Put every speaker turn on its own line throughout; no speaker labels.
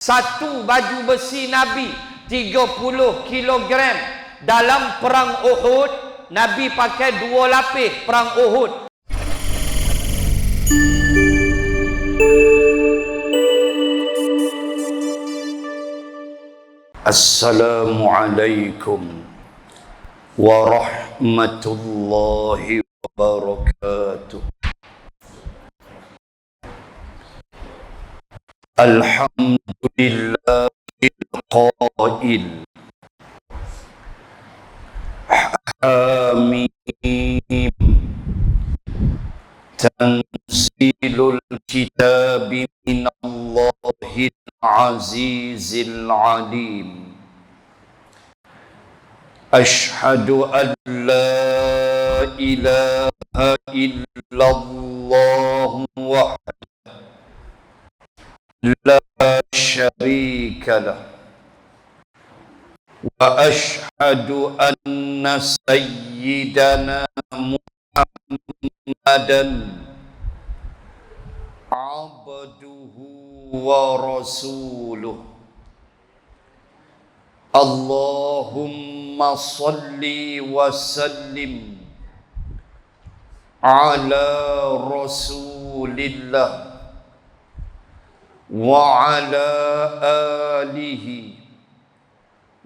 Satu baju besi Nabi 30 kilogram. Dalam perang Uhud, Nabi pakai 2 lapis perang Uhud. Assalamualaikum warahmatullahi wabarakatuh. Alhamdulillahil qail Hamim Tanzilul kitabi minallahil azizil alim. Ashhadu an la ilaha illallah wahdahu la syarika lah, wa ashhadu anna sayyidana Muhammadan abduhu wa rasuluh. Allahumma salli wa sallim ala rasulillah wa ala alihi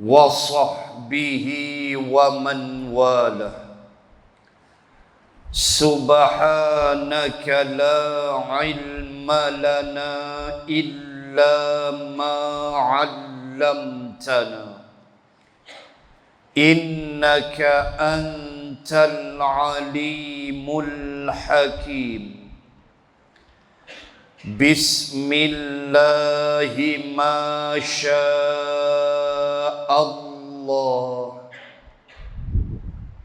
wa sahbihi wa man wala. Subhanaka la ilma lana illa ma 'allamtana innaka antal alimul hakim. Bismillahi ma sya'allah,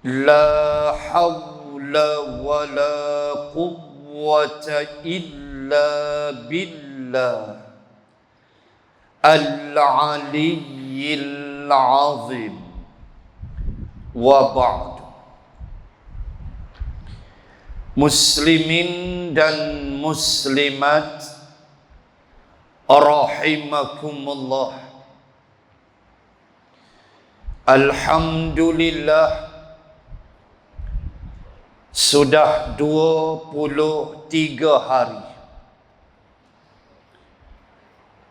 la hawla wa la quwwata illa billah al-aliyyil azim. Wa ba'du. Muslimin dan muslimat rahimakumullah. Alhamdulillah, sudah 23 hari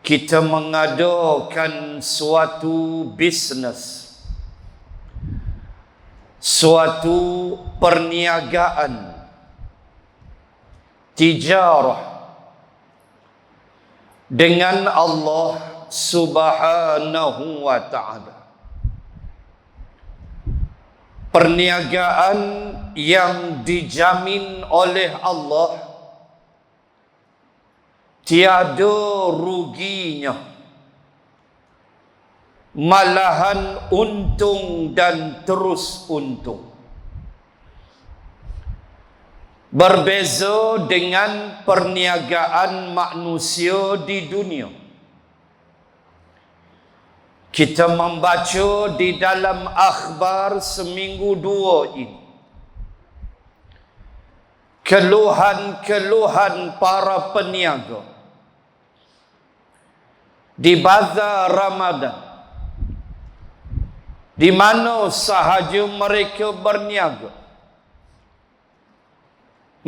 kita mengadakan suatu bisnes, suatu perniagaan, tijarah dengan Allah Subhanahu wa ta'ala. Perniagaan yang dijamin oleh Allah, tiada ruginya, malahan untung dan terus untung. Berbeza dengan perniagaan manusia di dunia. Kita membaca di dalam akhbar seminggu 2 ini keluhan-keluhan para peniaga di bazar Ramadan, di mana sahaja mereka berniaga.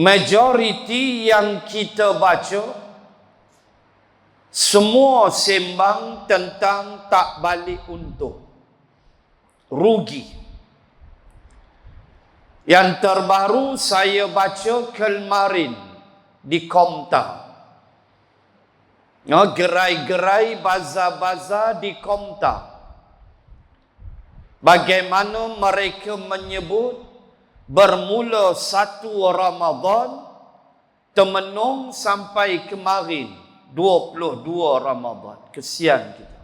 Majoriti yang kita baca semua sembang tentang tak balik untung, rugi. Yang terbaru saya baca kemarin di Komta, gerai-gerai bazar-bazar di Komta, bagaimana mereka menyebut bermula 1 Ramadan temenung sampai kemarin 22 Ramadan. Kesian kita.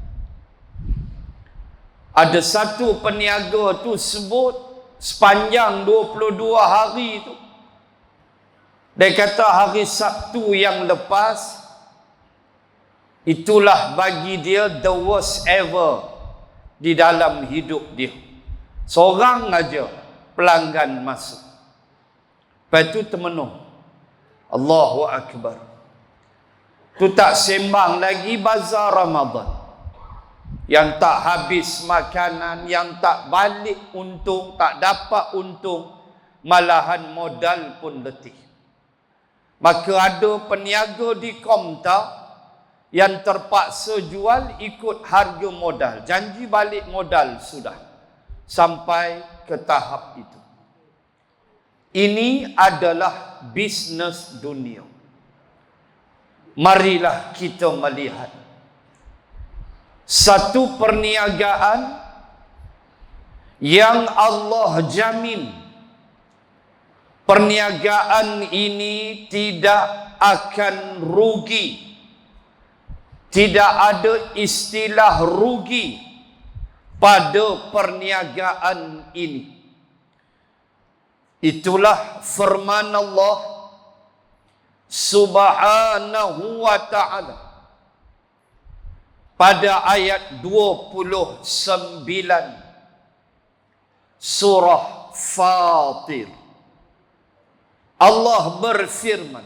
Ada satu peniaga tu sebut sepanjang 22 hari tu, dia kata hari Sabtu yang lepas itulah bagi dia the worst ever di dalam hidup dia. Seorang aja pelanggan masuk, lepas tu termenung. Allahu Akbar. Tu tak sembang lagi bazar Ramadan. Yang tak habis makanan, yang tak balik untung, tak dapat untung, malahan modal pun letih. Maka ada peniaga di kaunter yang terpaksa jual ikut harga modal. Janji balik modal sudah. Sampai ke tahap itu. Ini adalah bisnes dunia. Marilah kita melihat satu perniagaan yang Allah jamin perniagaan ini tidak akan rugi. Tidak ada istilah rugi pada perniagaan ini. Itulah firman Allah Subhanahu wa ta'ala pada ayat 29 surah Fatir. Allah berfirman,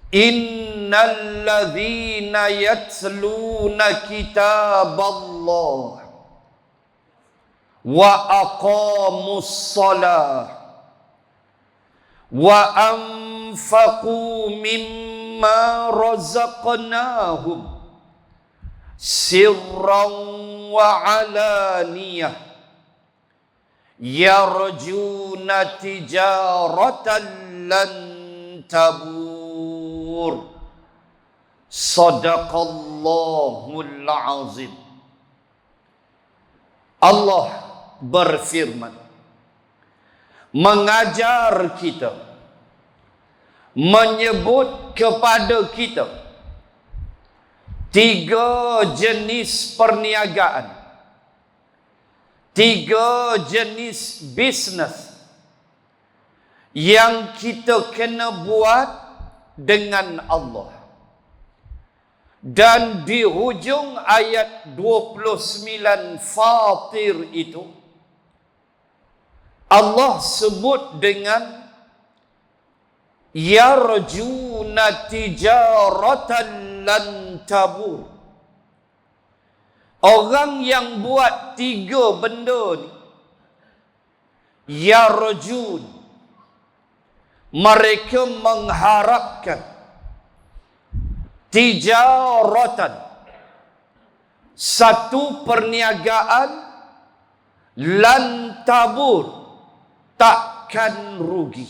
Innal ladzina yatluna kitaballah wa aqamus salah wa anfaqu mimma razaqnahum sirran wa alaniyah yarjuna tijaratan lan tabur. Sadaqallahul azim. Allah berfirman, mengajar kita, menyebut kepada kita tiga jenis perniagaan, tiga jenis bisnes yang kita kena buat dengan Allah. Dan di hujung ayat 29 Fatir itu Allah sebut dengan yarjuna tijaratan lan tabur. Orang yang buat tiga benda ni, yarjun, mereka mengharapkan tijaratan, satu perniagaan, lan tabur, takkan rugi.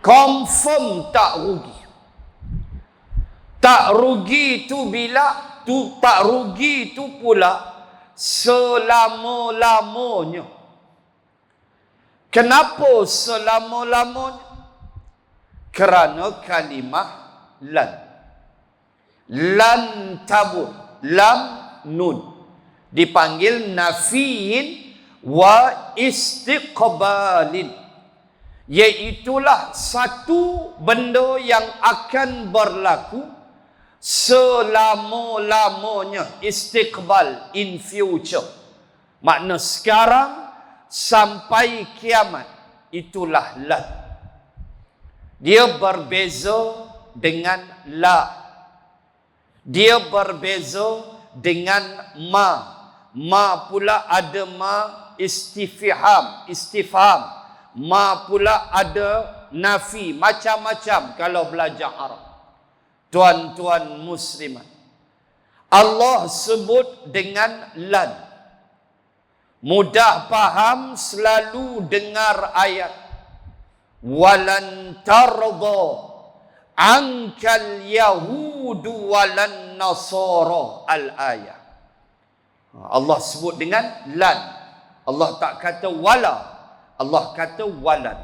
Confirm tak rugi. Tak rugi tu bila, tak rugi tu pula selama-lamanya. Kenapa selama-lamanya? Kerana kalimah lan. Lan tabur, lam nun, dipanggil nafiin wa istiqbalin, iaitulah satu benda yang akan berlaku selama-lamanya. Istiqbal, in future, makna sekarang sampai kiamat. Itulah la. Dia berbeza dengan la. Dia berbeza dengan ma. Ma pula ada ma istifham, ma pula ada nafi, macam-macam kalau belajar Arab. Tuan-tuan muslimat, Allah sebut dengan lan. Mudah faham, selalu dengar ayat walan tarda ankal yahudu walan nasara al-ayah. Allah sebut dengan lan. Allah tak kata wala, Allah kata walan.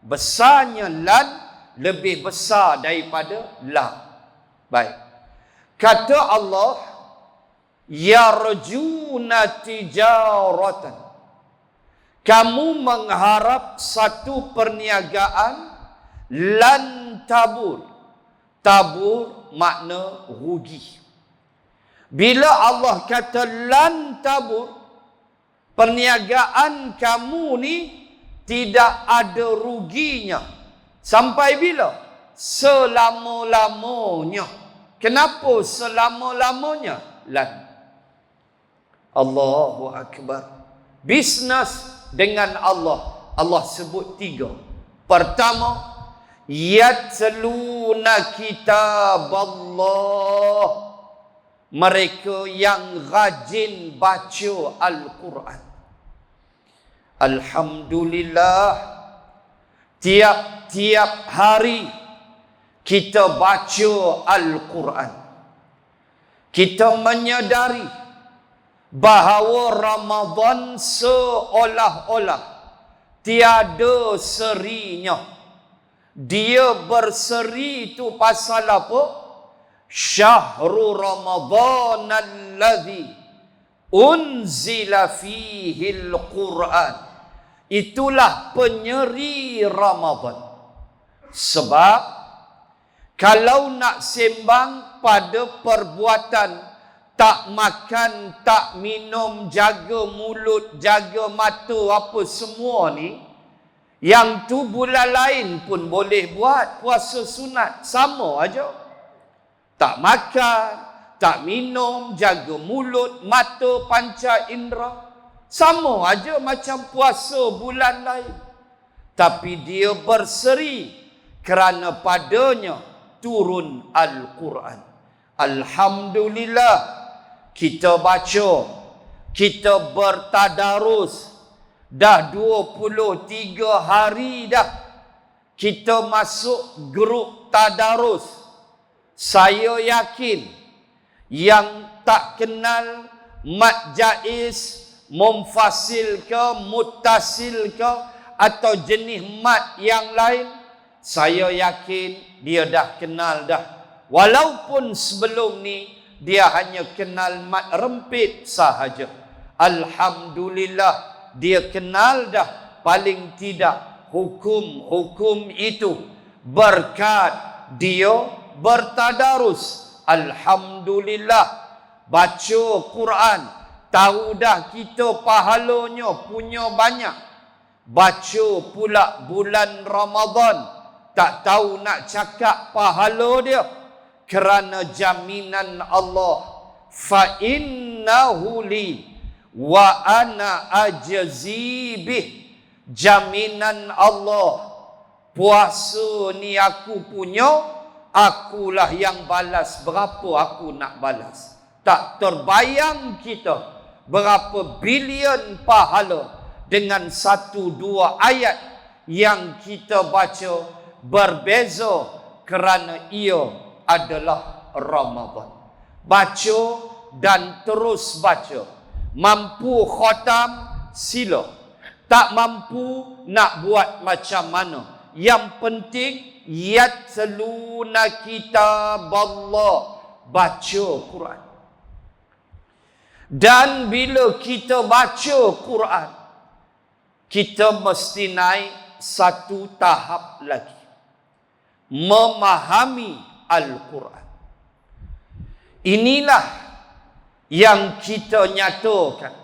Besarnya lan lebih besar daripada la. Baik. Kata Allah, yarjuna tijaratan, kamu mengharap satu perniagaan, lan tabur. Tabur makna rugi. Bila Allah kata lan tabur, perniagaan kamu ni tidak ada ruginya. Sampai bila? selama-lamanya. Kenapa selama-lamanya? Allahu Akbar. Bisnes dengan Allah. Allah sebut 3. Pertama, yatluna kitab Allah. Mereka yang rajin baca Al-Quran. Alhamdulillah, tiap-tiap hari kita baca Al-Quran. Kita menyadari bahawa Ramadan seolah-olah tiada serinya. Dia berseri tu pasal apa? Syahrul Ramadan alladhi unzila fihi al-Quran. Itulah penyeri Ramadan. Sebab kalau nak sembang pada perbuatan tak makan, tak minum, jaga mulut, jaga mata, apa semua ni, yang tu bulan lain pun boleh buat puasa sunat, sama aja. Tak makan, tak minum, jaga mulut, mata, panca indera, sama aja macam puasa bulan lain. Tapi dia berseri kerana padanya turun Al-Quran. Alhamdulillah, kita baca, kita bertadarus. Dah 23 hari dah kita masuk grup tadarus. Saya yakin yang tak kenal mat jaiz, mumfasil ke, muttasil ke, atau jenis mat yang lain, saya yakin dia dah kenal dah. Walaupun sebelum ni dia hanya kenal mat rempit sahaja. Alhamdulillah, dia kenal dah paling tidak hukum-hukum itu berkat dia bertadarus. Alhamdulillah, baca Quran, tahu dah kita pahalanya punya banyak. Baca pula bulan Ramadan, tak tahu nak cakap pahala dia, kerana jaminan Allah, fa innahu li wa ana ajzi bih. Jaminan Allah, puasa ni aku punya, akulah yang balas berapa aku nak balas. Tak terbayang kita berapa bilion pahala dengan 1-2 ayat yang kita baca, berbeza kerana ia adalah Ramadan. Baca dan terus baca. Mampu khatam, sila. Tak mampu, nak buat macam mana. Yang penting, yatluna kitab Allah, baca Quran. Dan bila kita baca Quran, kita mesti naik satu tahap lagi, memahami Al-Quran. Inilah yang kita nyatakan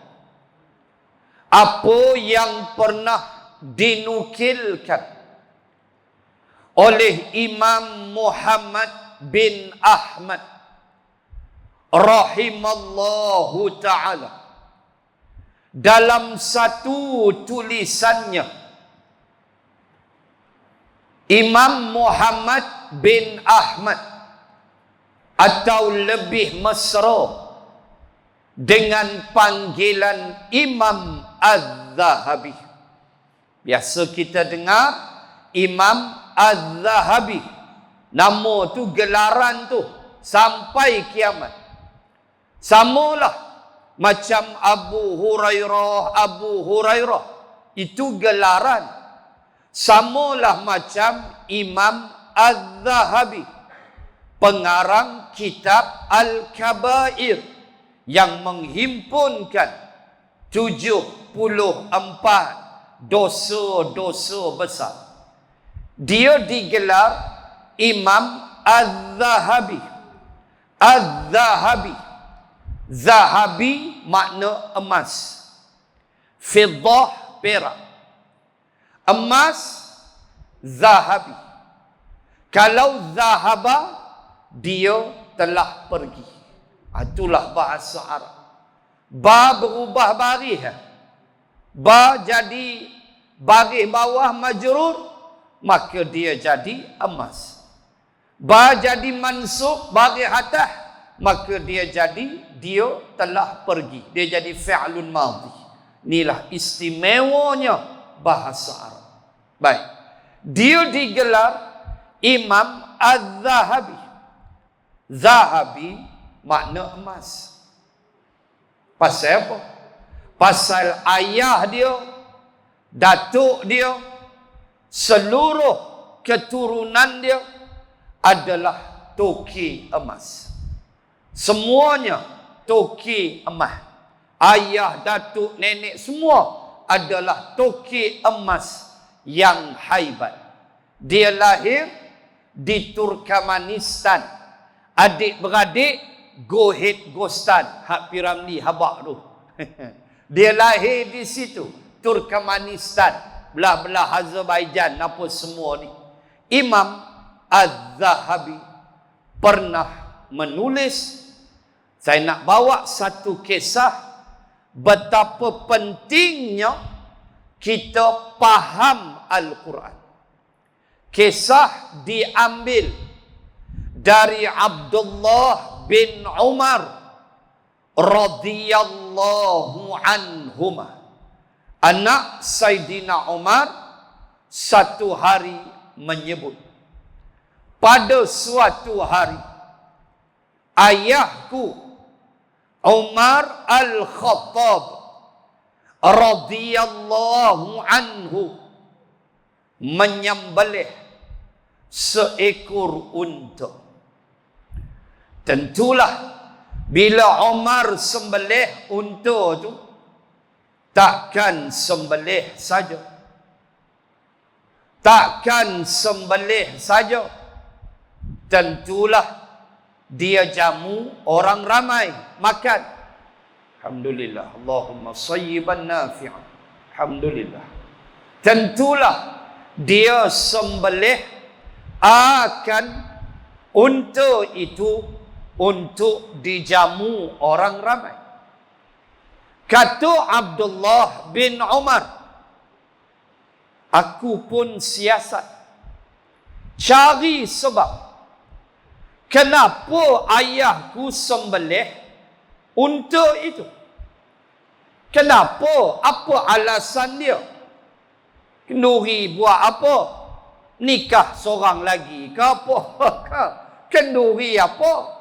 apa yang pernah dinukilkan oleh Imam Muhammad bin Ahmad rahimallahu ta'ala dalam satu tulisannya. Imam Muhammad bin Ahmad, atau lebih mesra dengan panggilan Imam Az-Zahabi. Biasa kita dengar Imam Az-Zahabi. Nama tu, gelaran tu sampai kiamat. Samalah macam Abu Hurairah. Itu gelaran. Samalah macam Imam Az-Zahabi, pengarang kitab Al-Kabair, yang menghimpunkan 74 dosa-dosa besar. Dia digelar Imam Az-Zahabi. Az-Zahabi, Zahabi makna emas, Fiddah perak, emas Zahabi. Kalau zahaba, dia telah pergi. Itulah bahasa Arab. Ba berubah baris. Ba jadi baris bawah majrur, maka dia jadi emas. Ba jadi mansub baris atas, maka dia jadi dia telah pergi. Dia jadi fi'lun madhi. Inilah istimewanya bahasa Arab. Baik. Dia digelar Imam Az-Zahabi. Zahabi makna emas. Pasal apa? Pasal ayah dia, datuk dia, seluruh keturunan dia adalah toki emas. Semuanya toki emas. Ayah, datuk, nenek semua adalah toki emas yang haibat. Dia lahir di Turkmenistan. Adik-beradik Gohid Gostan, Hak Piramli Habak tu. Dia lahir di situ, Turkmenistan, belah-belah Azerbaijan, apa semua ni. Imam Az-Zahabi pernah menulis, saya nak bawa satu kisah betapa pentingnya kita faham Al-Quran. Kisah diambil dari Abdullah bin Umar radhiyallahu anhuma. Anak Saidina Umar satu hari menyebut, pada suatu hari ayahku Umar Al-Khattab radhiyallahu anhu menyembelih seekor unta. Tentulah bila Umar sembelih unta tu, takkan sembelih saja. Takkan sembelih saja. Tentulah dia jamu orang ramai makan. Alhamdulillah. Allahumma sayyiban nafi'an. Alhamdulillah. Tentulah dia sembelih akan unta itu untuk dijamu orang ramai. Kata Abdullah bin Umar, aku pun siasat cari sebab kenapa ayahku sembelih unta itu. Kenapa? Apa alasan dia? Kenduri buat apa? Nikah seorang lagi ke apa? Kenduri apa?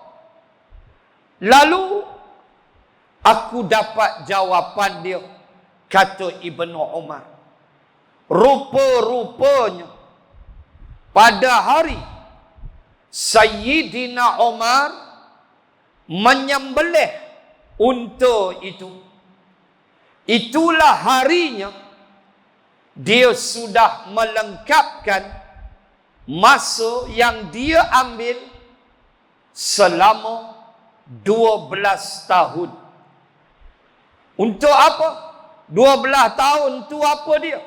Lalu aku dapat jawapan dia. Kata Ibnu Umar, rupa-rupanya pada hari Sayyidina Umar menyembelih unta itu, itulah harinya dia sudah melengkapkan masa yang dia ambil selama 12 tahun. Untuk apa? 12 tahun tu apa dia?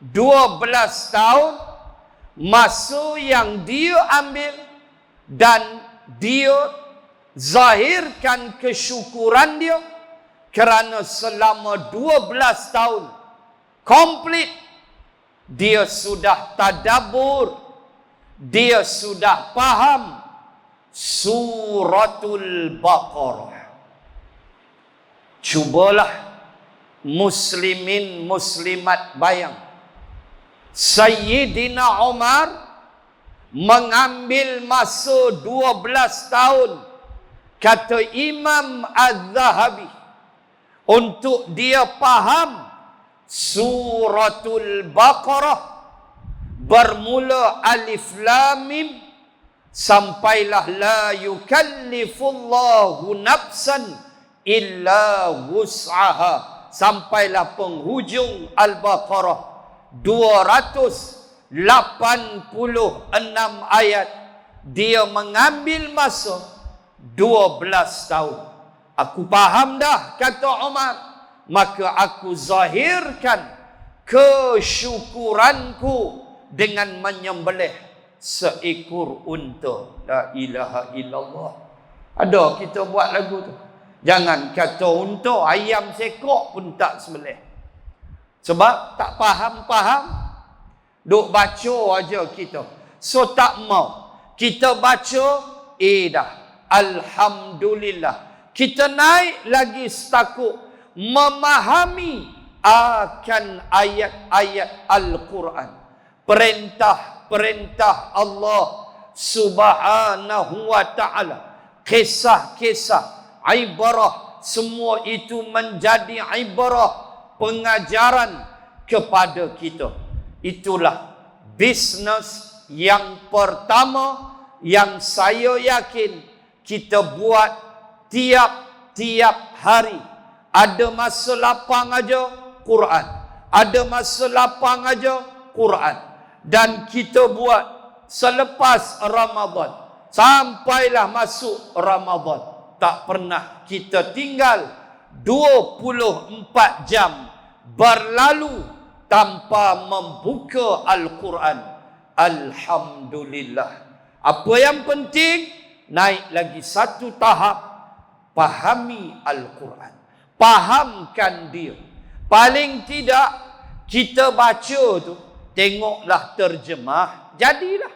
12 tahun masa yang dia ambil dan dia zahirkan kesyukuran dia kerana selama 12 tahun komplit dia sudah tadabbur, dia sudah faham Suratul Baqarah. Cubalah muslimin muslimat bayang, Sayyidina Umar mengambil masa 12 tahun, kata Imam Az-Zahabi, untuk dia faham Suratul Baqarah bermula Alif Lam Mim sampailah la yukallifullahu nafsan illa wus'aha, sampailah penghujung Al-Baqarah 286 ayat. Dia mengambil masa 12 tahun. Aku faham dah, kata Umar, maka aku zahirkan kesyukuranku dengan menyembelih seekor unta. La ilaha illallah. Ada kita buat lagu tu. Jangan kata unta, ayam sekok pun tak sembelih. Sebab tak faham-faham. Duk baca aja kita. So tak mau. Kita baca, dah. Alhamdulillah. Kita naik lagi setakuk memahami akan ayat-ayat Al-Quran. Perintah-perintah Allah Subhanahu wa ta'ala. Kisah-kisah, ibarah, semua itu menjadi ibarah, pengajaran kepada kita. Itulah bisnes yang pertama yang saya yakin kita buat tiap-tiap hari. Ada masa lapang aja Quran. Ada masa lapang aja Quran. Dan kita buat selepas Ramadan. Sampailah masuk Ramadan. Tak pernah kita tinggal 24 jam berlalu tanpa membuka Al-Quran. Alhamdulillah. Apa yang penting, naik lagi satu tahap, pahami Al-Quran. Pahamkan dia. Paling tidak, kita baca tu, tengoklah terjemah, jadilah.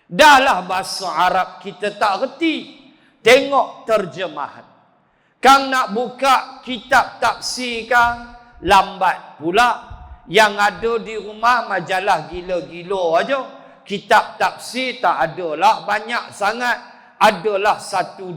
Dahlah bahasa Arab kita tak reti, tengok terjemahan. Kang nak buka kitab tafsir kang, lambat pula. Yang ada di rumah majalah gila-gila aja. Kitab tafsir tak adalah banyak sangat. Adalah 1-2.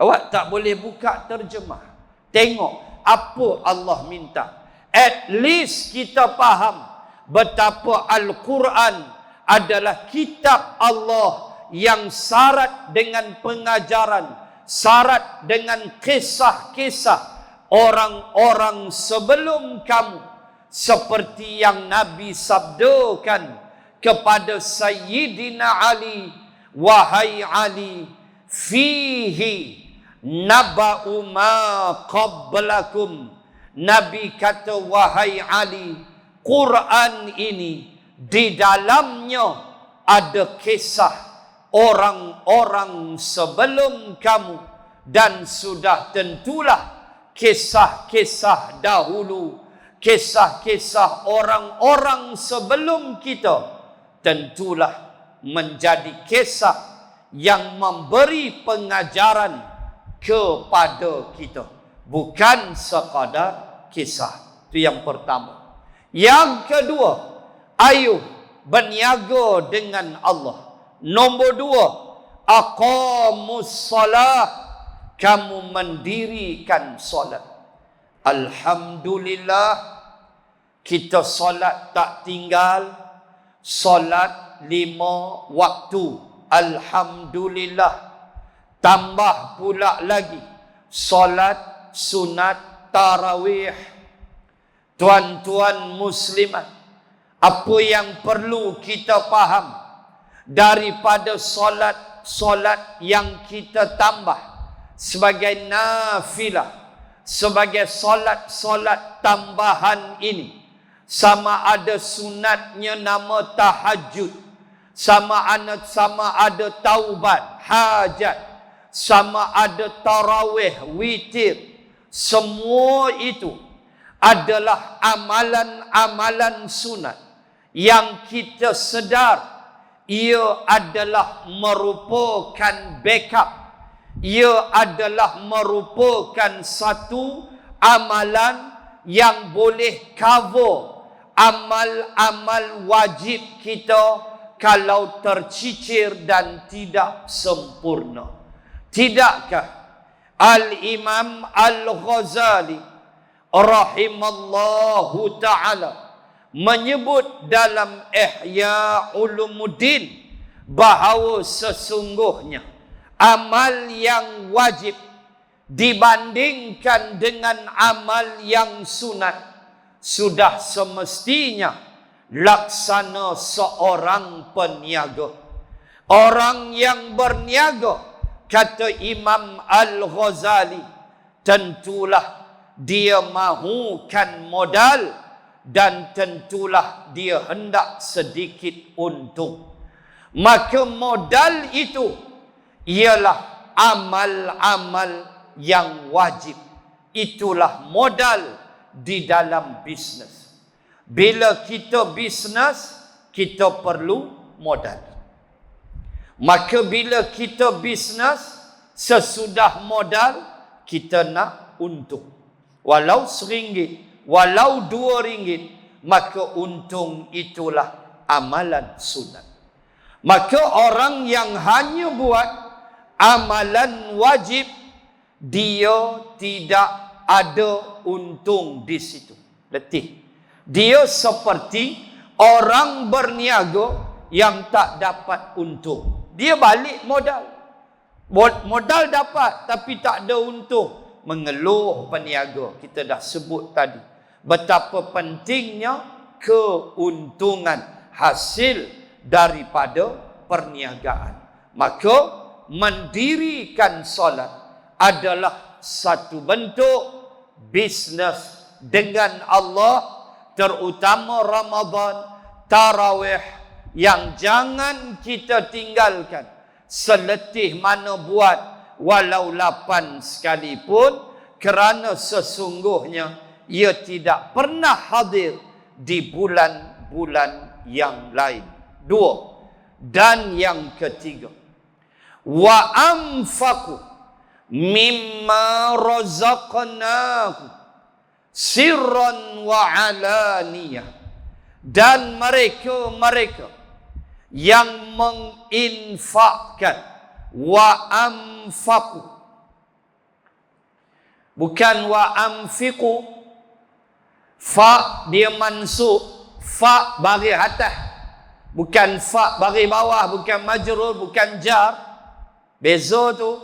Awak tak boleh buka terjemah. Tengok apa Allah minta. At least kita faham betapa Al-Quran adalah kitab Allah yang syarat dengan pengajaran, syarat dengan kisah-kisah orang-orang sebelum kamu, seperti yang Nabi sabdakan kepada Sayyidina Ali, wahai Ali, fihi naba'u ma qablakum. Nabi kata, wahai Ali, Quran ini di dalamnya ada kisah orang-orang sebelum kamu, dan sudah tentulah kisah-kisah dahulu, kisah-kisah orang-orang sebelum kita, tentulah menjadi kisah yang memberi pengajaran kepada kita, bukan sekadar kisah. Itu yang pertama. Yang kedua, ayuh berniaga dengan Allah. Nombor 2, aqamus salah, kamu mendirikan solat. Alhamdulillah, kita solat tak tinggal. Solat 5 waktu. Alhamdulillah. Tambah pula lagi solat sunat tarawih. Tuan-tuan muslimat, apa yang perlu kita faham daripada solat yang kita tambah sebagai nafilah, sebagai solat tambahan ini, sama ada sunatnya nama tahajud, sama ada taubat hajat, sama ada tarawih witir, semua itu adalah amalan-amalan sunat yang kita sedar ia adalah merupakan backup. Ia adalah merupakan satu amalan yang boleh cover amal-amal wajib kita kalau tercicir dan tidak sempurna. Tidakkah Al-Imam Al-Ghazali rahimallahu ta'ala menyebut dalam Ihya Ulumuddin bahawa sesungguhnya amal yang wajib dibandingkan dengan amal yang sunat sudah semestinya laksana seorang peniaga. Orang yang berniaga, kata Imam Al-Ghazali, tentulah dia mahukan modal dan tentulah dia hendak sedikit untung. Maka modal itu ialah amal-amal yang wajib. Itulah modal di dalam bisnes. Bila kita bisnes, kita perlu modal. Maka bila kita bisnes, sesudah modal, kita nak untung. Walau RM1, walau RM2, maka untung itulah amalan sunat. Maka orang yang hanya buat amalan wajib, dia tidak ada untung di situ. Letih. Dia seperti orang berniaga yang tak dapat untung. Dia balik modal. Modal dapat tapi tak ada untung. Mengeluh peniaga. Kita dah sebut tadi. Betapa pentingnya keuntungan hasil daripada perniagaan. Maka mendirikan solat adalah satu bentuk bisnes dengan Allah, terutama Ramadan, tarawih, yang jangan kita tinggalkan. Seletih mana buat, walau 8 sekalipun, kerana sesungguhnya ia tidak pernah hadir di bulan-bulan yang lain. 2. Dan yang ketiga, wa anfaqu mimma razaqnahu sirran wa alaniyah. Dan mereka yang menginfakkan, wa anfaqu, bukan wa anfiqu. Fa dia mansub, fa bagi atas, bukan fa bagi bawah, bukan majrur, bukan jar. Beza tu.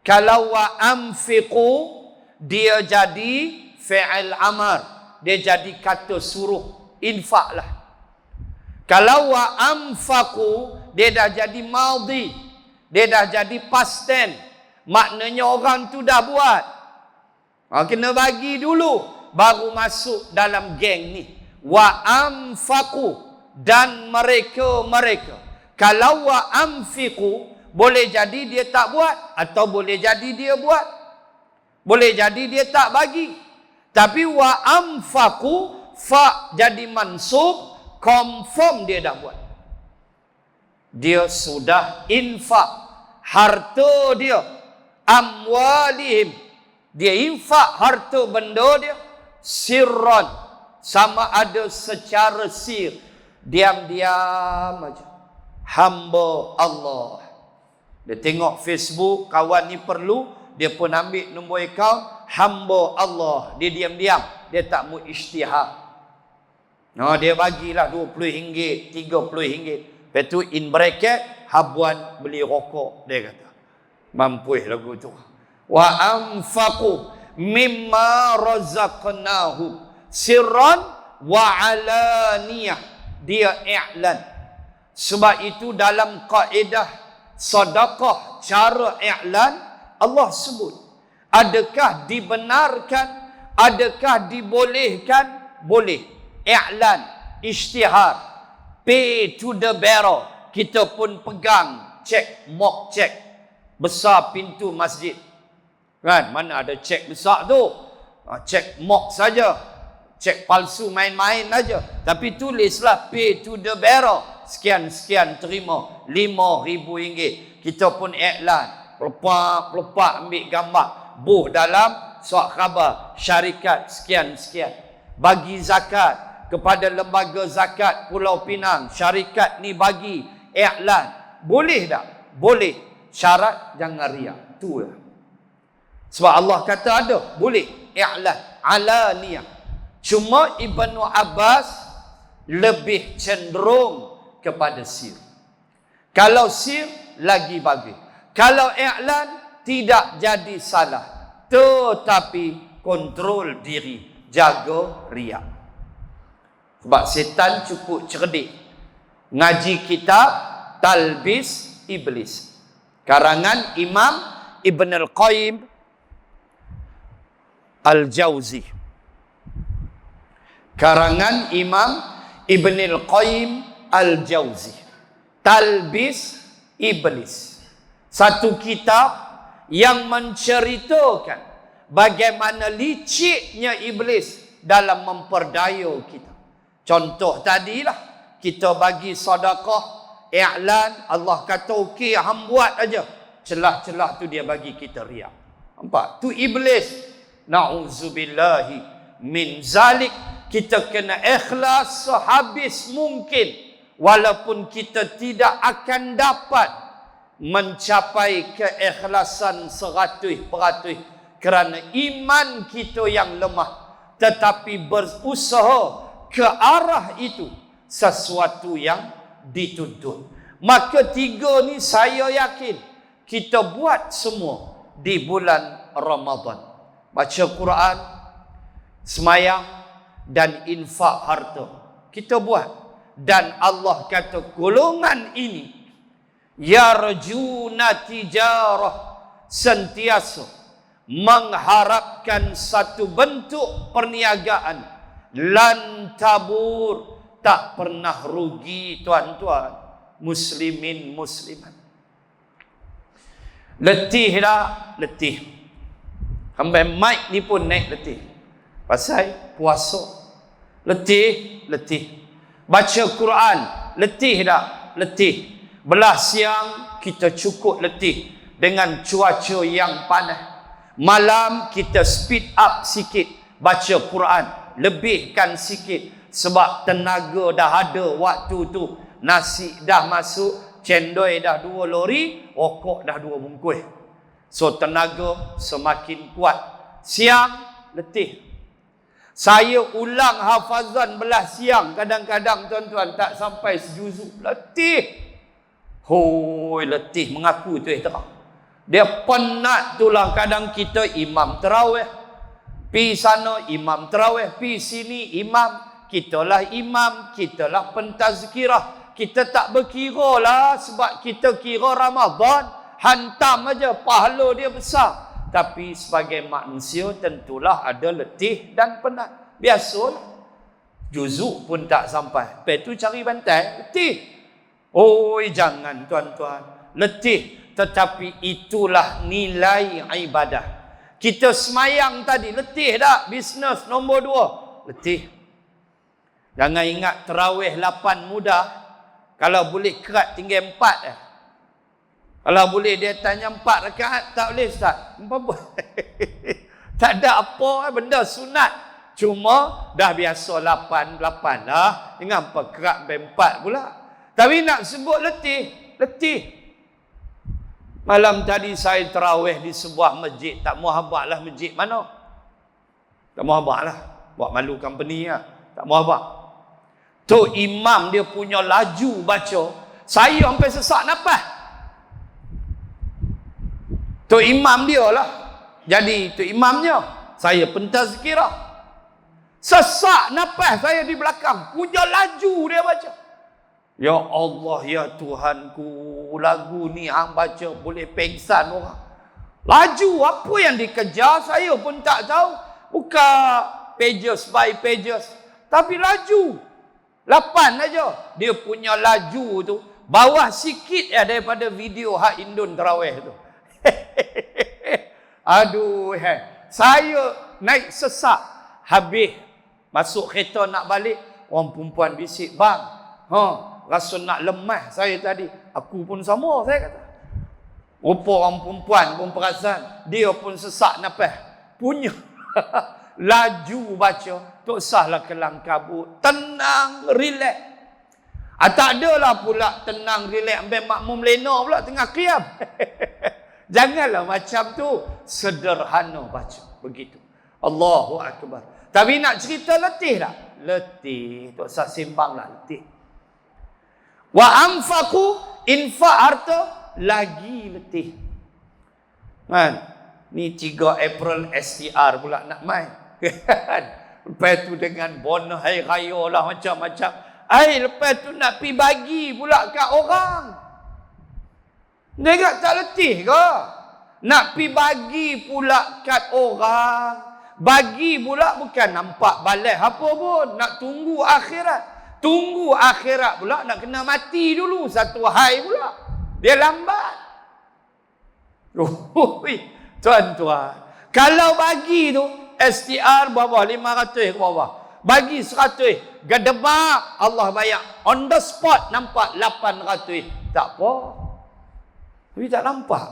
Kalau wa anfiqu, dia jadi fi'il amar, dia jadi kata suruh, infaklah. Kalau wa anfaqu, dia dah jadi madhi, dia dah jadi past tense. Maknanya orang tu dah buat. Kena bagi dulu, baru masuk dalam geng ni. Wa anfaqu, dan mereka. Kalau wa anfiqu, boleh jadi dia tak buat, atau boleh jadi dia buat. Boleh jadi dia tak bagi. Tapi wa anfaqu, fa jadi mansub, confirm dia dah buat. Dia sudah infak harta dia, amwalihim, dia infak harta benda dia, sirran, sama ada secara sir, diam-diam aja, hamba Allah. Dia tengok Facebook, kawan ni perlu, dia pun ambil nombor akaun, hamba Allah. Dia diam-diam, dia tak mau isytihar. Dia bagilah RM20, RM30. Lepas tu in bracket, habuan beli rokok, dia kata. Mampuih lagu tu. Wa anfaqu mimma razaqnahu sirran wa alaniyah. Dia i'lan. Sebab itu dalam kaedah sedekah cara i'lan, Allah sebut, adakah dibenarkan, adakah dibolehkan? Boleh. I'lan, isytihar, pay to the bearer. Kita pun pegang cek, mock cek besar pintu masjid, kan? Mana ada cek besar tu, cek mock saja, cek palsu main-main aja. Tapi tulislah pay to the bearer, sekian-sekian terima, RM5,000. Kita pun iklan, pelepak ambil gambar, buh dalam surat khabar, syarikat sekian-sekian. Bagi zakat kepada lembaga zakat Pulau Pinang, syarikat ni bagi iklan. Boleh tak? Boleh. Syarat jangan riak. Tu lah. Sebab Allah kata ada, boleh i'lan, alaniyah. Cuma Ibnu Abbas lebih cenderung kepada sir. Kalau sir lagi bagus. Kalau i'lan tidak jadi salah. Tetapi kontrol diri, jaga riak. Sebab setan cukup cerdik. Ngaji kitab Talbis Iblis, karangan Imam Ibn Al-Qayyim Al-Jauzi. Karangan Imam Ibn Al-Qayyim Al-Jauzi, Talbis Iblis. Satu kitab yang menceritakan bagaimana liciknya iblis dalam memperdaya kita. Contoh tadilah, kita bagi sedekah, i'lan, Allah kata okey, hang buat aja. Celah-celah tu dia bagi kita riak. Nampak? Tu iblis. Na'udzubillahi min zalik. Kita kena ikhlas sehabis mungkin, walaupun kita tidak akan dapat mencapai keikhlasan 100% kerana iman kita yang lemah, tetapi berusaha ke arah itu sesuatu yang dituntut. Maka 3 ni saya yakin kita buat semua di bulan Ramadan. Baca Quran, semayang dan infak harta. Kita buat. Dan Allah kata golongan ini yarjuna tijarah, sentiasa mengharapkan satu bentuk perniagaan, lan tabur, tak pernah rugi tuan-tuan muslimin muslimat. Letih dah, letih. Sampai mic ni pun naik letih. Pasal puasa. Letih, letih. Baca Quran, letih dah, letih. Belah siang kita cukup letih dengan cuaca yang panas. Malam kita speed up sikit baca Quran, lebihkan sikit sebab tenaga dah ada waktu tu. Nasi dah masuk, cendol dah 2 lori, rokok dah 2 bungkus. So tenaga semakin kuat. Siang letih. Saya ulang hafazan belah siang, kadang-kadang tuan-tuan tak sampai sejuzuk. Letih. Hoi, letih mengaku tu terang. Dia penat tulah. Kadang kita imam tarawih, pi sana imam tarawih, pi sini imam, kitalah imam, kitalah pentazkirah. Kita tak berkira lah, sebab kita kira Ramadan hantam aja, pahala dia besar. Tapi sebagai manusia tentulah ada letih dan penat. Biasalah. Juzuk pun tak sampai. Lepas tu cari bantai, letih. Oi, jangan tuan-tuan. Letih. Tetapi itulah nilai ibadah. Kita semayang tadi, letih tak? Bisnes nombor 2, letih. Jangan ingat terawih 8 mudah. Kalau boleh kerat tinggal 4 dah. Kalau boleh dia tanya 4 rakaat, tak boleh Ustaz. Apa? Tak ada apa benda sunat. Cuma dah biasa 8 lah. Jangan apa kerat sampai 4 pula. Tapi nak sebut letih, letih. Malam tadi saya terawih di sebuah masjid. Tak muhabak lah masjid mana. Tak muhabak lah. Buat malu company lah. Tak muhabak. Tu imam dia punya laju baca. Saya sampai sesak nafas. Tu imam dia lah. Jadi tu imamnya. Saya pentazkirah. Sesak nafas saya di belakang. Punya laju dia baca. Ya Allah, ya Tuhanku. Lagu ni hang baca boleh pengsan orang. Laju apa yang dikejar saya pun tak tahu. Buka pages by pages. Tapi laju. 8 aja. Dia punya laju tu. Bawah sikit ya daripada video Hak Indun Terawih tu. Aduh, saya naik sesak. Habis masuk kereta nak balik, orang perempuan bisik, bang, rasa nak lemah saya tadi. Aku pun sama, saya kata. Rupa orang perempuan pun perasan, dia pun sesak nafas. Punya laju baca, tak sahlah kelang kabut, tenang, relax. Tak adalah pula tenang, relax, ambil makmum lena pula tengah qiyam. Janganlah macam tu. Sederhana baca. Begitu. Allahu Akbar. Tapi nak cerita letih tak? Letih. Tak usah sembang lah letih. Wa anfaqu, infak harta, lagi letih. Kan? Ni 3 April STR pula nak main. Lepas tu dengan bonus hari raya lah macam-macam. Lepas tu nak pi bagi pula kat orang. Dia tak letih ke? Nak pi bagi pula kat orang. Bagi pula bukan nampak balas apa pun. Nak tunggu akhirat. Tunggu akhirat pula nak kena mati dulu. Satu hari pula. Dia lambat. Tuan-tuan. Kalau bagi tu, STR bawah 500 ke bawah. Bagi 100. Gedebak Allah bayar. On the spot nampak 800. Tak apa. Tapi tak nampak.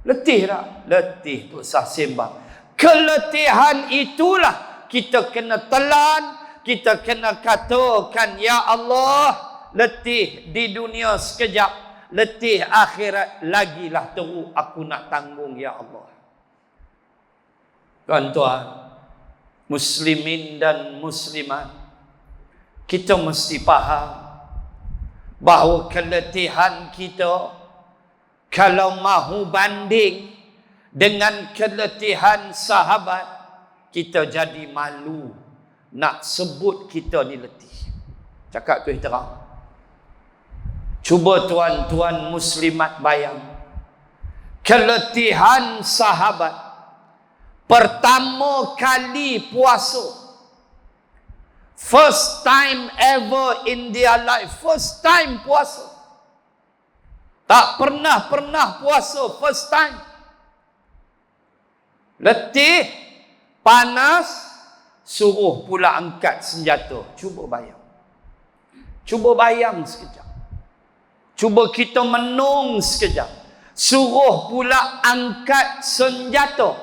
Letih tak? Letih tu sah sembang. Keletihan itulah kita kena telan, kita kena katakan, ya Allah, letih di dunia sekejap, letih akhirat lagilah teruk aku nak tanggung, ya Allah. Tuan-tuan, muslimin dan muslimat, kita mesti faham bahawa keletihan kita kalau mahu banding dengan keletihan sahabat, kita jadi malu nak sebut kita ni letih. Cakap tu terang. Cuba tuan-tuan muslimat bayang. Keletihan sahabat pertama kali puasa. First time ever in their life. First time puasa. Tak pernah puasa. First time. Letih, panas, suruh pula angkat senjata. Cuba bayang. Cuba bayang sekejap. Cuba kita menung sekejap. Suruh pula angkat senjata.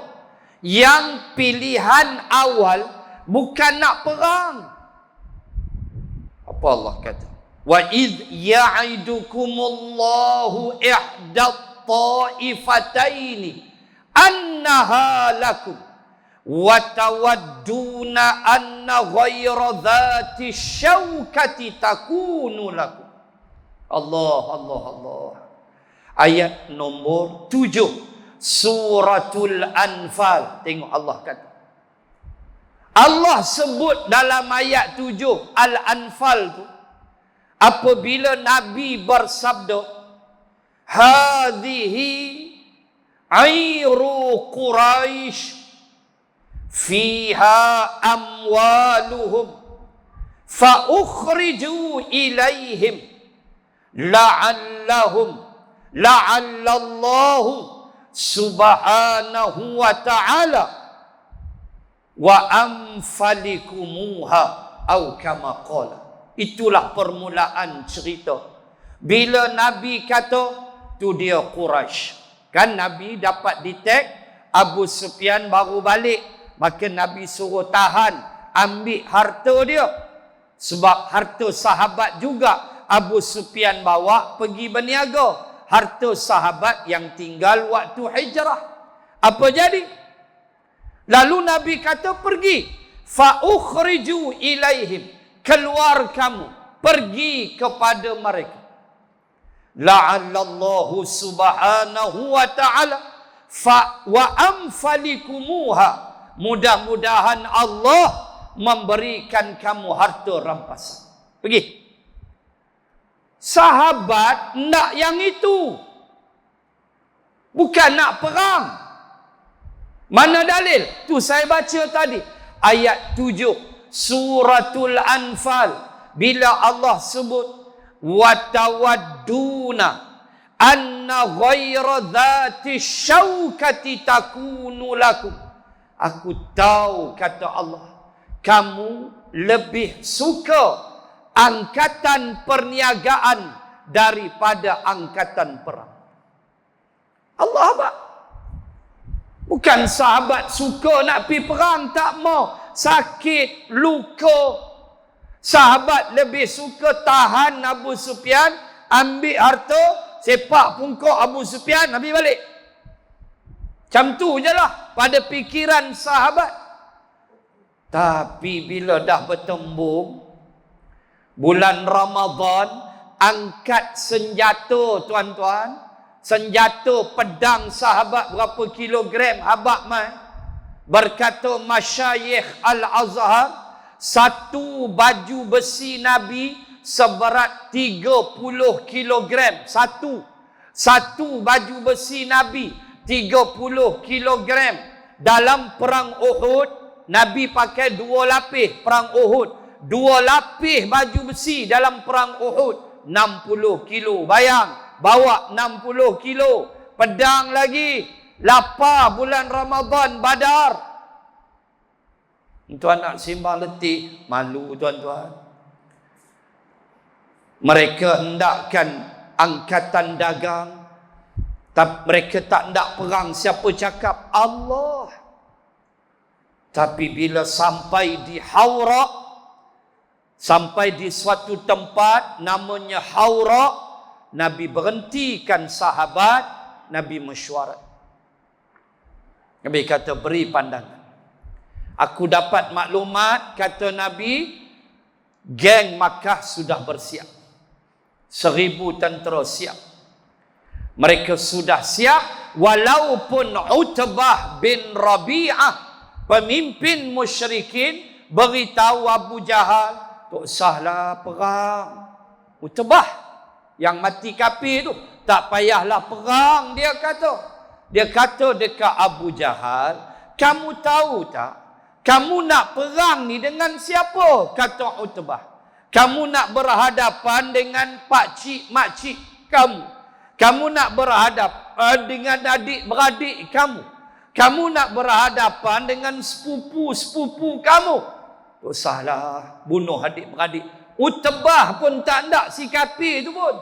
Yang pilihan awal bukan nak perang. Apa Allah kata? Wa idh ya'idukumullahu ihdat ta'ifataini annaha lakum wa tawadduna anna ghayra dhati syaukati takunu lakum. Allah. Ayat nombor 7 Suratul Anfal. Tengok Allah kata. Allah sebut dalam ayat 7 Al-Anfal tu, apabila Nabi bersabda, hadhihi airu Quraisy fiha amwaluhum fa ukhriju ilaihim la'allallahu subhanahu wa ta'ala wa amfalikumuha au kama qala. Itulah permulaan cerita. Bila Nabi kata tu dia Quraisy. Kan Nabi dapat detect Abu Sufyan baru balik, maka Nabi suruh tahan, ambil harta dia. Sebab harta sahabat juga Abu Sufyan bawa pergi berniaga. Harta sahabat yang tinggal waktu hijrah. Apa jadi? Lalu Nabi kata pergi. Fa ukhriju ilaihim. Keluar kamu. Pergi kepada mereka. La'allallahu subhanahu wa ta'ala wa amfalikumuha. Mudah-mudahan Allah memberikan kamu harta rampasan. Pergi. Sahabat nak yang itu. Bukan nak perang. Mana dalil? Tu saya baca tadi. Ayat 7 Suratul Anfal. Bila Allah sebut وَتَوَدُّونَ أَنَّ غَيْرَ ذَاتِ الشَّوْكَةِ تَكُونُ لَكُمْ. Aku tahu, kata Allah, kamu lebih suka angkatan perniagaan daripada angkatan perang. Allah apa? Bukan sahabat suka nak pergi perang, tak mau. Sakit, luka. Sahabat lebih suka tahan Abu Sufyan, ambil harta, sepak pungkok Abu Sufyan, Nabi balik. Macam tu je lah pada fikiran sahabat. Tapi bila dah bertembung bulan Ramadan, angkat senjata, tuan-tuan. Senjata pedang sahabat berapa kilogram habaq mai? Berkata Masyayikh Al-Azhar, satu baju besi Nabi seberat 30 kilogram. Satu baju besi Nabi 30 kilogram. Dalam perang Uhud Nabi pakai 2 lapis perang Uhud. 2 lapis baju besi dalam perang Uhud. 60 kilo. Bayang, bawa 60 kilo. Pedang lagi. Lapar bulan Ramadan, Badar. Tuan nak simbang letih, malu tuan-tuan. Mereka hendakkan angkatan dagang, tapi mereka tak hendak perang. Siapa cakap? Allah. Tapi bila sampai di Haura, sampai di suatu tempat namanya Haura, Nabi berhentikan sahabat, Nabi mesyuarat. Nabi kata, beri pandangan. Aku dapat maklumat, kata Nabi, geng Makkah sudah bersiap. 1000 tentera siap. Mereka sudah siap, walaupun Utbah bin Rabi'ah, pemimpin musyrikin, beritahu Abu Jahal, tak usahlah perang. Utbah yang mati kafir tu, tak payahlah perang, dia kata. Dia kata dekat Abu Jahal, kamu tahu tak? Kamu nak perang ni dengan siapa? Kata Utbah. Kamu nak berhadapan dengan pakcik makcik kamu. Kamu nak berhadapan dengan adik-beradik kamu. Kamu nak berhadapan dengan sepupu-sepupu kamu. Tak usahlah bunuh adik-beradik. Utbah pun tak nak si kafir tu pun.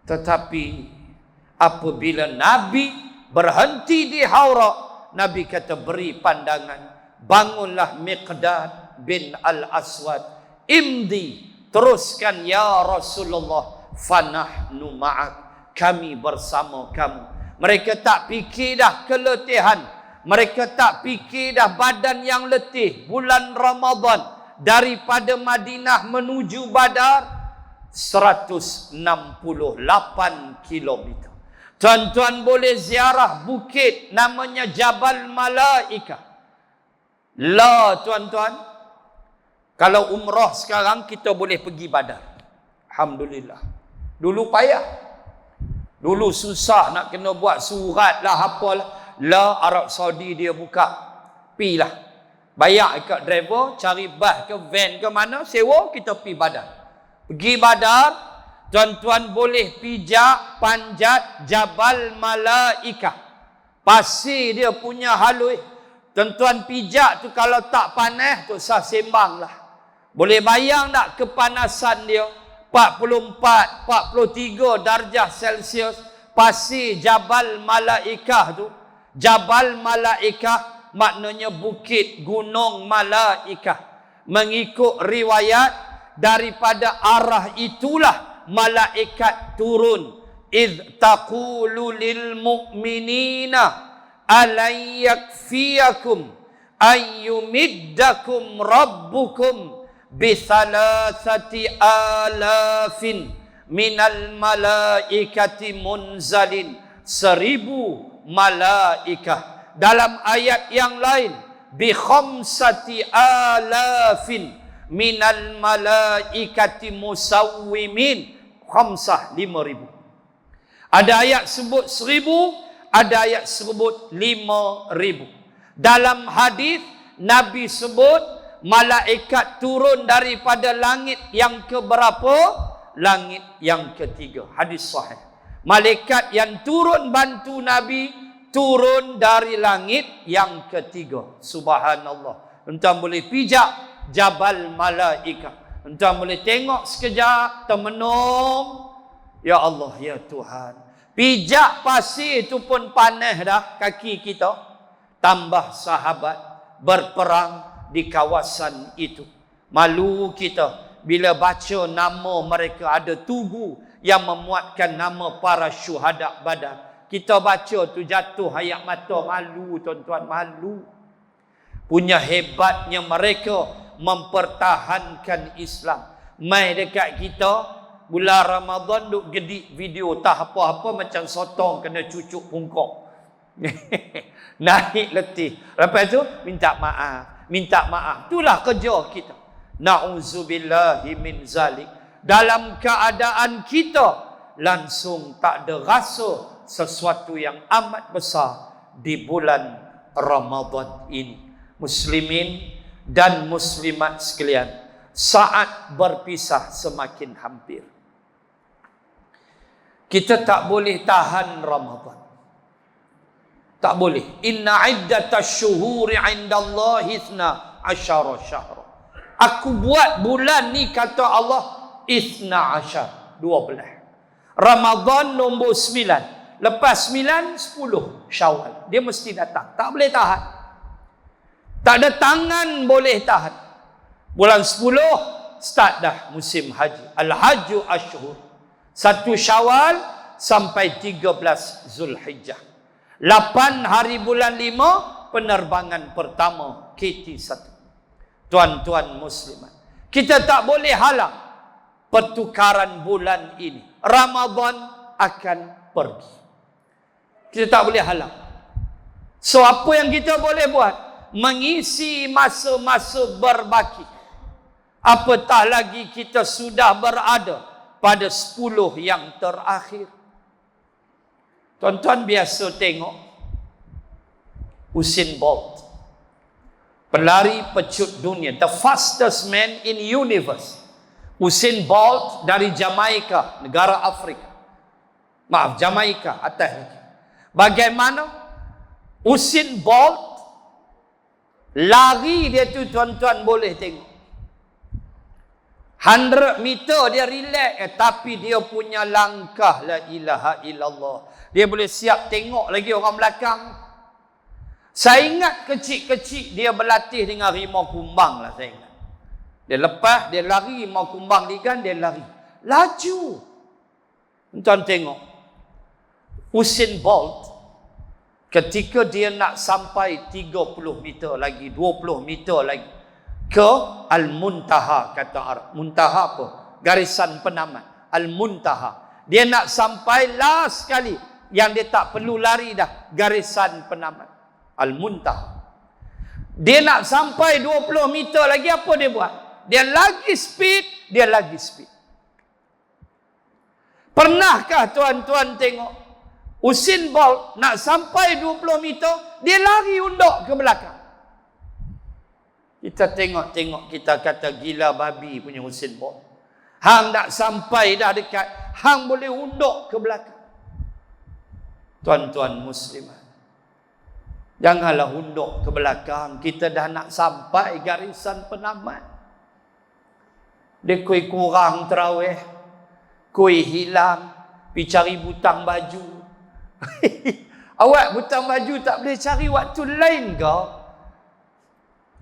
Tetapi apabila Nabi berhenti di Haura, Nabi kata, beri pandangan. Bangunlah Miqdad bin Al-Aswad. Imdi, teruskan ya Rasulullah. Fanahnu ma'ak, kami bersama kamu. Mereka tak fikir dah keletihan. Mereka tak fikir dah badan yang letih. Bulan Ramadan, daripada Madinah menuju Badar, 168 kilometer. Tuan-tuan boleh ziarah bukit namanya Jabal Malaikah. La tuan-tuan, kalau umrah sekarang kita boleh pergi Badar. Alhamdulillah. Dulu payah. Dulu susah nak kena buat surat lah apalah. La Arab Saudi dia buka. Pilah. Bayar ikat driver, cari bas ke van ke mana, sewa, kita pergi Badar. Pergi Badar, tuan-tuan boleh pijak panjat Jabal Malaikah. Pasir dia punya halus. Tuan-tuan pijak tu kalau tak panas, tu sah sembang lah. Boleh bayang tak kepanasan dia? 44, 43 darjah Celsius. Pasir Jabal Malaikah tu. Jabal Malaikah maknanya bukit gunung Malaikah. Mengikut riwayat, daripada arah itulah malaikat turun. Idh taqulu lil mu'minina alay yakfiyakum ayyumiddakum rabbukum bisalasati alafin minal malaikati munzalin. 1000 malaikah. Dalam ayat yang lain, bi khamsati alafin minal malaikati musawwimin. Khamsah, 5,000. Ada ayat sebut 1000, ada ayat sebut 5,000. Dalam hadis Nabi sebut malaikat turun daripada langit yang keberapa? Langit yang ketiga. Hadis sahih. Malaikat yang turun bantu Nabi turun dari langit yang ketiga. Subhanallah. Entah boleh pijak Jabal Malaikah. Entah boleh tengok sekejap, termenung. Ya Allah, ya Tuhan. Pijak pasir itu pun panas dah kaki kita. Tambah sahabat berperang di kawasan itu. Malu kita bila baca nama mereka. Ada tugu yang memuatkan nama para syuhada Badar. Kita baca tu jatuh air mata. Malu tuan-tuan, malu. Punya hebatnya mereka mempertahankan Islam. Mai dekat kita bulan Ramadan duk gedik video tak apa-apa macam sotong kena cucuk pungkok. Naik letih. Lepas tu minta maaf. Minta maaf. Itulah kerja kita. Na'udzubillahi min zalik. Dalam keadaan kita langsung tak ada rasa sesuatu yang amat besar di bulan Ramadan ini. muslimin dan muslimat sekalian, saat berpisah semakin hampir. Kita tak boleh tahan Ramadan. Tak boleh. Inna iddatash syuhuri 'indallahi 12 syahra. Aku buat bulan ni kata Allah 12. Ramadan nombor 9. Lepas 9, 10 Syawal. Dia mesti datang. Tak boleh tahan. Tak ada tangan boleh tahan. Bulan 10 start dah musim haji. Al-Hajju Ashhur. 1 Syawal sampai 13 Zulhijjah. 8 hari bulan 5 penerbangan pertama KT1. Tuan-tuan muslimat, kita tak boleh halang pertukaran bulan ini. Ramadan akan pergi. Kita tak boleh halang. So apa yang kita boleh buat? Mengisi masa-masa berbaki. Apatah lagi kita sudah berada pada 10 yang terakhir. Tuan-tuan biasa tengok Usain Bolt, pelari pecut dunia, the fastest man in universe. Usain Bolt dari Jamaika, negara Afrika. Maaf, Jamaika atas lagi. Bagaimana Usain Bolt lari dia tu, tuan-tuan boleh tengok. 100 meter dia relax, tapi dia punya langkah la ilaha illallah. Dia boleh siap tengok lagi orang belakang. Saya ingat kecil-kecil dia berlatih dengan rimau kumbang lah, saya ingat. Dia lepas, dia lari, rimau kumbang digan, dia lari. Laju. Tuan tengok. Usain Bolt, ketika dia nak sampai 30 meter lagi, 20 meter lagi, ke Al-Muntaha, kata Arab. Muntaha apa? Garisan penamat. Al-Muntaha. Dia nak sampai last sekali, yang dia tak perlu lari dah, garisan penamat. Al-Muntaha. Dia nak sampai 20 meter lagi, apa dia buat? Dia lagi speed, dia lagi speed. Pernahkah tuan-tuan tengok Usain Bolt nak sampai 20 meter, dia lari undok ke belakang. Kita tengok-tengok, kita kata gila babi punya Usain Bolt. Hang nak sampai dah dekat, hang boleh undok ke belakang. Tuan-tuan muslimat, janganlah undok ke belakang. Kita dah nak sampai garisan penamat. Dia kuih kurang terawih, kuih hilang, pergi cari butang baju. Awak butang baju tak boleh cari waktu lain ke?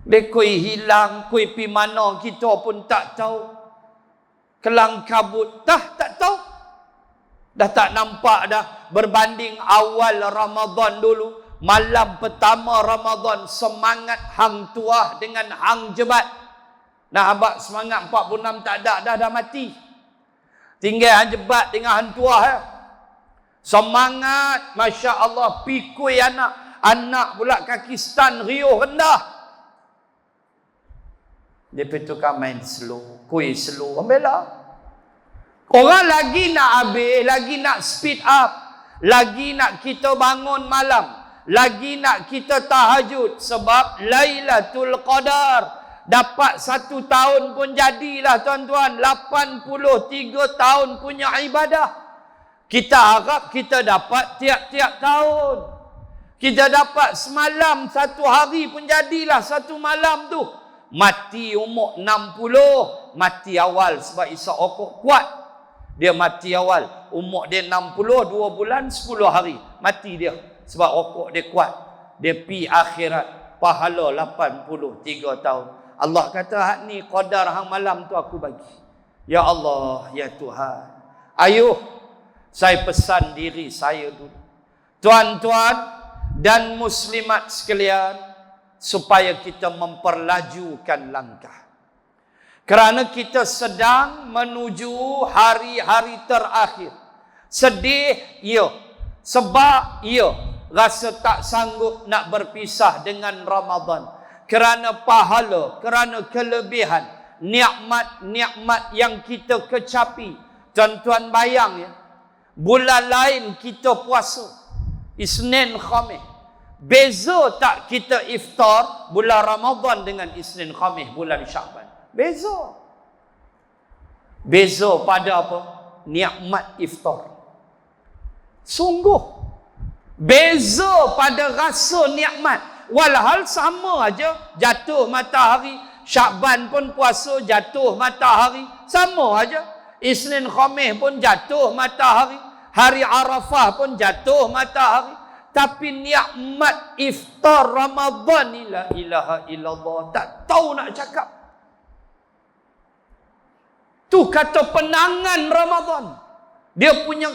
Dia kuih hilang, kuih pi mana kita pun tak tahu. Kelang kabut, tak tahu. Dah tak nampak dah. Berbanding awal Ramadan dulu, malam pertama Ramadan, semangat hang tuah dengan hang jebat. Nah, abang semangat 46 tak ada, dah mati. Tinggal hang jebat dengan hang tuah. Semangat, Masya Allah, pikui anak. Anak pula kaki stan, riuh rendah. Dia tukar main slow, kuih slow, ambillah. Orang lagi nak habis, lagi nak speed up, lagi nak kita bangun malam, lagi nak kita tahajud, sebab Lailatul Qadar. Dapat 1 tahun pun jadilah tuan-tuan, 83 tahun punya ibadah. Kita harap kita dapat tiap-tiap tahun. Kita dapat semalam 1 hari pun jadilah 1 malam tu. Mati umur 60, mati awal sebab isap rokok kuat. Dia mati awal, umur dia 60, 2 bulan 10 hari. Mati dia sebab rokok dia kuat. Dia pi akhirat, pahala 83 tahun. Allah kata, hak ni qadar hang malam tu aku bagi. Ya Allah, ya Tuhan. Ayuh, saya pesan diri saya dulu. Tuan-tuan dan muslimat sekalian, supaya kita memperlajukan langkah. Kerana kita sedang menuju hari-hari terakhir. Sedih, ya. Sebab, ya, rasa tak sanggup nak berpisah dengan Ramadan. Kerana pahala, kerana kelebihan, nikmat-nikmat yang kita kecapi. Tuan-tuan bayang ya, bulan lain kita puasa, Isnin Khamis. Beza tak kita iftar bulan Ramadan dengan Isnin Khamis bulan Syaban? Beza. Beza pada apa? Nikmat iftar. Sungguh. Beza pada rasa nikmat. Walhal sama aja jatuh matahari. Syaban pun puasa jatuh matahari. Sama aja. Isnin Khamis pun jatuh matahari. Hari Arafah pun jatuh matahari. Tapi nikmat iftar Ramadan ni la ilaha illallah. Tak tahu nak cakap. Tu kata penangan Ramadan. Dia punya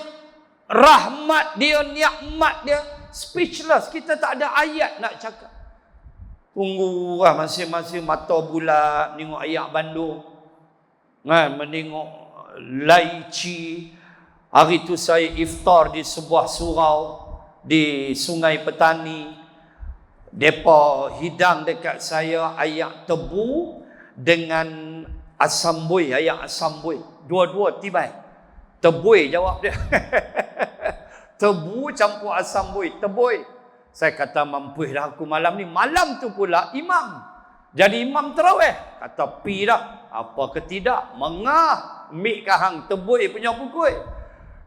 rahmat dia, nikmat dia. Speechless. Kita tak ada ayat nak cakap. Tunggulah masing-masing mata bulat. Menengok ayak Bandung. Menengok laici. Hari tu saya iftar di sebuah surau di Sungai Petani. Depa hidang dekat saya ayak tebu dengan asam buih, ayak asam buih. Dua-dua tibai. Tebui jawab dia. Tebu campur asam buih, tebui. Saya kata mampu dah aku malam ni. Malam tu pula imam. Jadi imam tarawih. Kata pi dah. Apa ke tidak? Mengah. Mik kahang tebui punya pukul.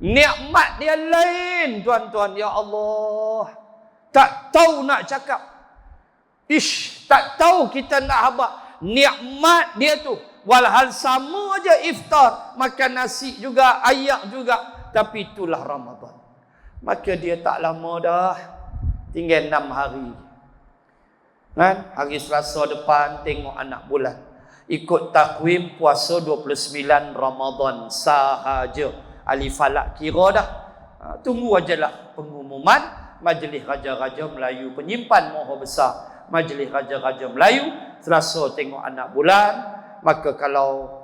Nikmat dia lain, tuan-tuan. Ya Allah. Tak tahu nak cakap. Tak tahu kita nak habaq. Nikmat dia tu. Walhal sama aja iftar. Makan nasi juga, ayak juga. Tapi itulah Ramadan. Maka dia tak lama dah. Tinggal 6 hari. Kan? Hari Selasa depan tengok anak bulan. Ikut takwim puasa 29 Ramadan sahaja. Ahli falak kira dah. Tunggu ajalah pengumuman Majlis Raja-Raja Melayu Penyimpan Maha Besar. Majlis Raja-Raja Melayu Selasa tengok anak bulan. Maka kalau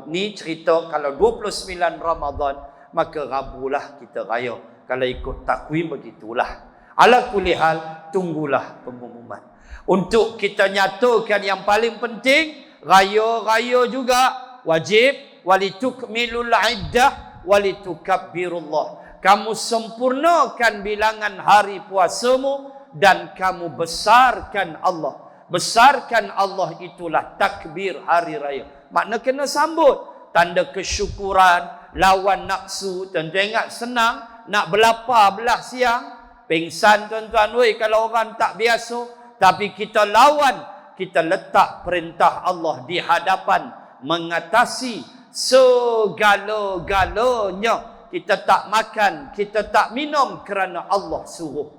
ni cerita kalau 29 Ramadan, maka Rabulah kita raya. Kalau ikut takwim begitulah. Ala kulli hal, tunggulah pengumuman. Untuk kita nyatakan yang paling penting, raya-raya juga wajib. Walitukmilul iddah walitukabbirullah. Kamu sempurnakan bilangan hari puasamu dan kamu besarkan Allah. Besarkan Allah itulah takbir hari raya. Makna kena sambut. Tanda kesyukuran, lawan nafsu. Tentu ingat senang nak berlapar belah siang. Pengsan tuan-tuan, weh kalau orang tak biasa. Tapi kita lawan, kita letak perintah Allah di hadapan, mengatasi segala-galanya. Kita tak makan, kita tak minum kerana Allah suruh.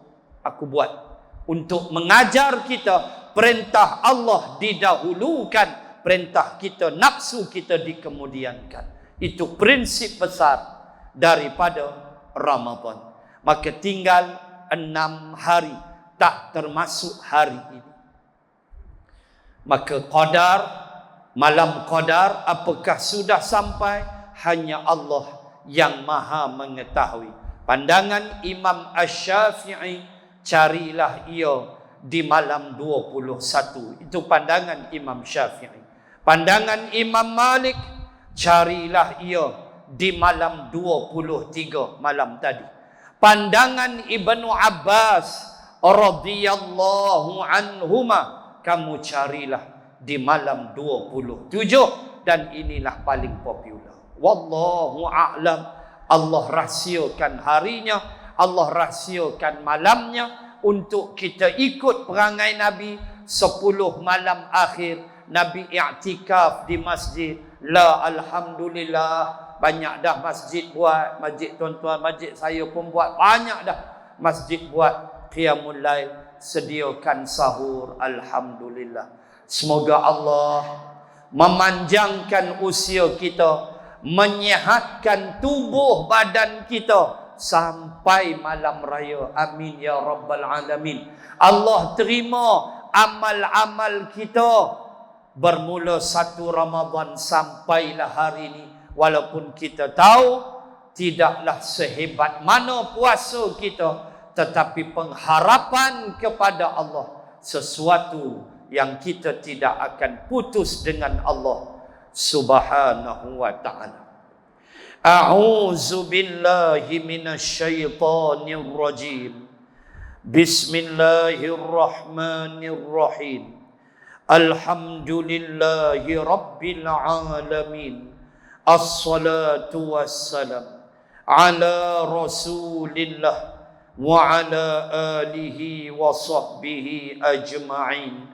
Aku buat. Untuk mengajar kita, perintah Allah didahulukan, perintah kita, nafsu kita dikemudiankan. Itu prinsip besar daripada Ramadan. Maka tinggal 6 hari, tak termasuk hari ini. Maka qadar, malam qadar, apakah sudah sampai? Hanya Allah yang maha mengetahui. Pandangan Imam Asy-Syafi'i, carilah ia di malam 21. Itu pandangan Imam Syafi'i. Pandangan Imam Malik, carilah ia di malam 23 malam tadi. Pandangan Ibnu Abbas radhiyallahu anhuma, kamu carilah di malam 27, dan inilah paling popular. Wallahu a'lam. Allah rahsiakan harinya, Allah rahsiakan malamnya untuk kita ikut perangai Nabi 10 malam akhir. Nabi i'tikaf di masjid. La alhamdulillah, banyak dah masjid buat. Masjid tuan-tuan, masjid saya pun buat. Banyak dah masjid buat qiyamul lail, sediakan sahur. Alhamdulillah. Semoga Allah memanjangkan usia kita, menyihatkan tubuh badan kita sampai malam raya. Amin ya rabbal alamin. Allah terima amal-amal kita bermula 1 Ramadan sampailah hari ini. Walaupun kita tahu tidaklah sehebat mana puasa kita, tetapi pengharapan kepada Allah sesuatu yang kita tidak akan putus dengan Allah Subhanahu wa ta'ala. A'udzu billahi minasyaitonir rajim. Bismillahirrahmanirrahim. Alhamdulillahi Rabbil Alamin. Assalatu wassalam ala Rasulillah wa ala alihi wa sahbihi ajma'in.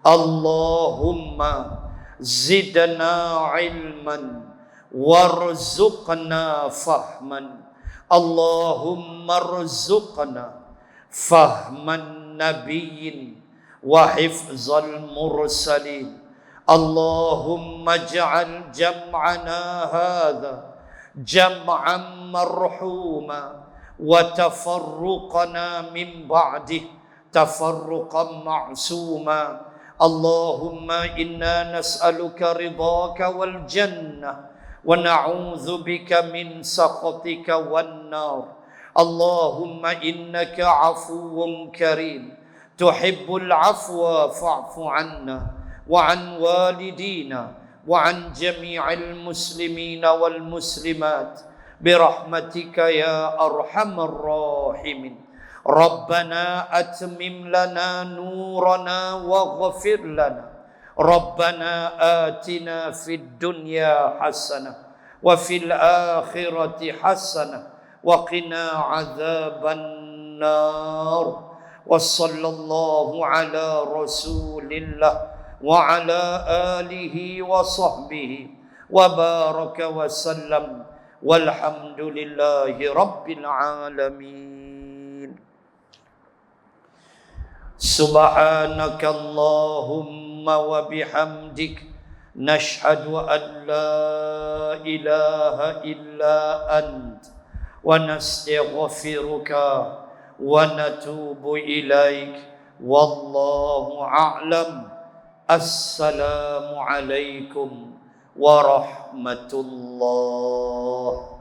Allahumma zidna ilman warzuqna fahman. Allahumma rzuqna fahman nabiyyin wa hifzal mursalin. Allahumma ja'al jam'ana hadha jam'an marhuma wa tafarruqana min ba'dih tafarruqan ma'suma. Allahumma inna nas'aluka ridhaka wal jannah wa na'udzu bika min sakhatika wan nar. Allahumma innaka afuwwun karim tuhibbul afwa fa'fu 'anna wa 'an walidina wa 'an jami'il muslimina wal muslimat birahmatika ya arhamar rahimin. Rabbana atmim lana nurana waghfir lana. Rabbana atina fid dunya hasanah wa fil akhirati hasanah wa qina adzaban nar. Wa sallallahu ala rasulillah wa ala alihi wa sahbihi wa baraka wa sallam. Walhamdulillahi rabbil alamin. Subhanaka Allahumma wa bihamdik nashhadu an la ilaha illa ant wa nastaghfiruka wa natubu ilaik. Wallahu a'lam. Assalamu alaikum warahmatullah.